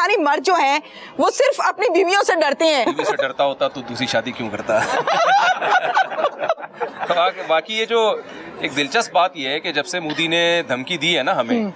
پاکستانی مرد جو ہیں وہ صرف اپنی بیویوں سے ڈرتے ہیں. بیوی سے ڈرتا ہوتا تو دوسری شادی کیوں کرتا؟ باقی یہ جو ایک دلچسپ بات یہ ہے کہ جب سے مودی نے دھمکی دی ہے نا ہمیں،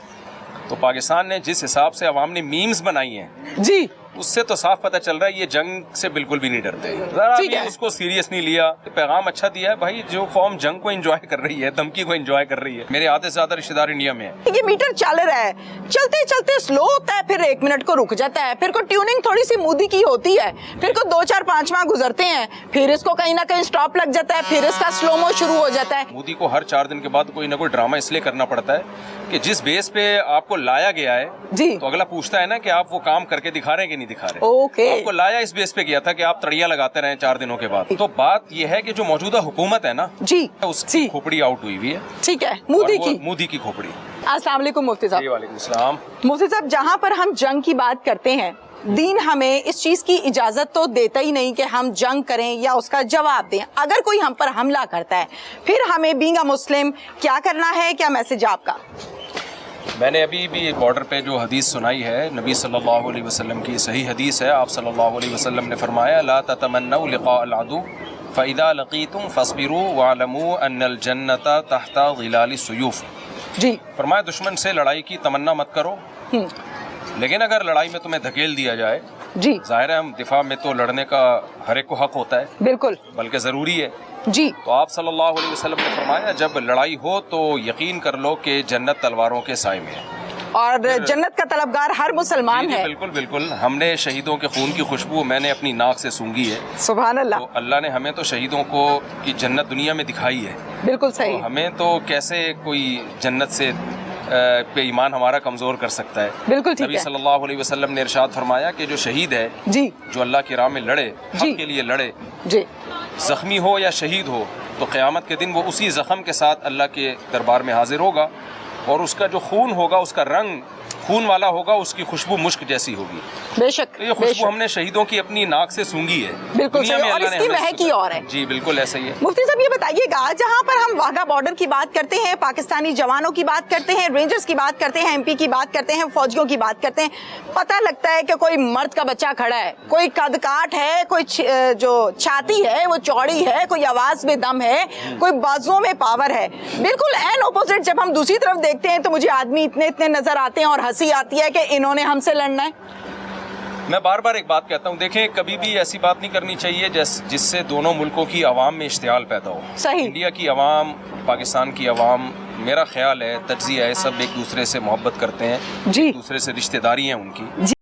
تو پاکستان نے جس حساب سے عوام نے میمز بنائی ہیں جی اس سے تو صاف پتہ چل رہا ہے یہ جنگ سے بالکل بھی نہیں ڈرتے، ذرا بھی اس کو سیریس نہیں لیا. پیغام اچھا دیا ہے بھائی، جو قوم جنگ کو انجوائے کر رہی ہے، دھمکی کو انجوائے کر رہی ہے. میرے آدھے سے زیادہ رشتہ دار انڈیا میں ہیں. یہ میٹر چل رہا ہے، چلتے چلتے سلو ہوتا ہے، پھر 1 منٹ کو رک جاتا ہے، پھر کو ٹیوننگ تھوڑی سی مودی کی ہوتی ہے، پھر کو 2 4 5 ماہ گزرتے ہیں، پھر اس کو کہیں نہ کہیں سٹاپ لگ جاتا ہے، پھر اس کا سلومو شروع ہو جاتا ہے. مودی کو ہر 4 دن کے بعد کوئی نہ کوئی ڈرامہ اس لیے کرنا پڑتا ہے کہ جس بیس پہ آپ کو لایا گیا ہے جی تو اگلا پوچھتا ہے نا کہ آپ وہ کام کر کے دکھا رہے ہیں کہ نہیں دکھا رہے. اوکے، آپ کو لایا اس بیس پہ کیا تھا کہ آپ تڑیاں لگاتے رہیں 4 دنوں کے بعد. تو بات یہ ہے کہ جو موجودہ حکومت ہے نا جی اس کی کھوپڑی آؤٹ ہوئی ہوئی ہے. ٹھیک ہے، مودی کی. مودی کی کھوپڑی. السلام علیکم مفتی صاحب. وعلیکم السلام. مفتی صاحب، جہاں پر ہم جنگ کی بات کرتے ہیں، دین ہمیں اس چیز کی اجازت تو دیتا ہی نہیں کہ ہم جنگ کریں یا اس کا جواب دیں. اگر کوئی ہم پر حملہ کرتا ہے پھر ہمیں بینگ اے مسلم کیا کرنا ہے؟ کیا میسج آپ کا؟ میں نے ابھی بھی بارڈر پہ جو حدیث سنائی ہے نبی صلی اللہ علیہ وسلم کی صحیح حدیث ہے. آپ صلی اللہ علیہ وسلم نے فرمایا لا تتمنوا لقاء العدو فاذا لقيتم فاصبروا واعلموا ان الجنة تحت ظلال السيوف. جی فرمایا دشمن سے لڑائی کی تمنا مت کرو، لیکن اگر لڑائی میں تمہیں دھکیل دیا جائے، جی ظاہر ہے ہم دفاع میں تو لڑنے کا ہر ایک کو حق ہوتا ہے، بالکل بلکہ ضروری ہے. جی تو آپ صلی اللہ علیہ وسلم نے فرمایا جب لڑائی ہو تو یقین کر لو کہ جنت تلواروں کے سائے میں ہے، اور جنت کا طلبگار ہر مسلمان ہے. بالکل بالکل. ہم نے شہیدوں کے خون کی خوشبو میں نے اپنی ناک سے سونگھی ہے. سبحان اللہ. تو اللہ نے ہمیں تو شہیدوں کو کی جنت دنیا میں دکھائی ہے. بالکل صحیح. تو ہمیں تو کیسے کوئی جنت سے پہ ایمان ہمارا کمزور کر سکتا ہے؟ بالکل ٹھیک نبی ہے. صلی اللہ علیہ وسلم نے ارشاد فرمایا کہ جو شہید ہے، جی جو اللہ کی راہ میں لڑے، جی حق کے لیے لڑے، جی زخمی ہو یا شہید ہو، تو قیامت کے دن وہ اسی زخم کے ساتھ اللہ کے دربار میں حاضر ہوگا، اور اس کا جو خون ہوگا، اس کا رنگ خون والا ہوگا، اس کی خوشبو مشک جیسی ہوگی. بے شک. یہ خوشبو ہم نے شہیدوں کی اپنی ناک سے سونگھی ہے. بالکل دنیا میں صحیح. اور اللہ اس نے کی ہمیں مہک ہی اور ہے. جی بالکل ایسا ہی ہے. مفتی صاحب یہ بتائیے گا، جہاں پر ہم واگا بارڈر کی بات کرتے ہیں، پاکستانی جوانوں کی بات کرتے ہیں، رینجرز کی بات کرتے ہیں، ایم پی کی بات کرتے ہیں، فوجیوں کی بات کرتے ہیں، پتہ لگتا ہے کہ کوئی مرد کا بچہ کھڑا ہے، کوئی قد کاٹ ہے، کوئی جو چھاتی ہے وہ چوڑی ہے، کوئی آواز میں دم ہے، کوئی بازوں میں پاور ہے. بالکل این اپوزٹ جب ہم دوسری طرف دیکھتے ہیں تو مجھے آدمی اتنے نظر آتے ہیں اور ہنسی آتی ہے کہ انہوں نے ہم سے لڑنا ہے. میں بار بار ایک بات کہتا ہوں، دیکھیں کبھی بھی ایسی بات نہیں کرنی چاہیے جس سے دونوں ملکوں کی عوام میں اشتعال پیدا ہو. صحیح. انڈیا کی عوام، پاکستان کی عوام، میرا خیال ہے تجزیہ ہے، سب ایک دوسرے سے محبت کرتے ہیں، جی ایک دوسرے سے رشتہ داری ہیں ان کی.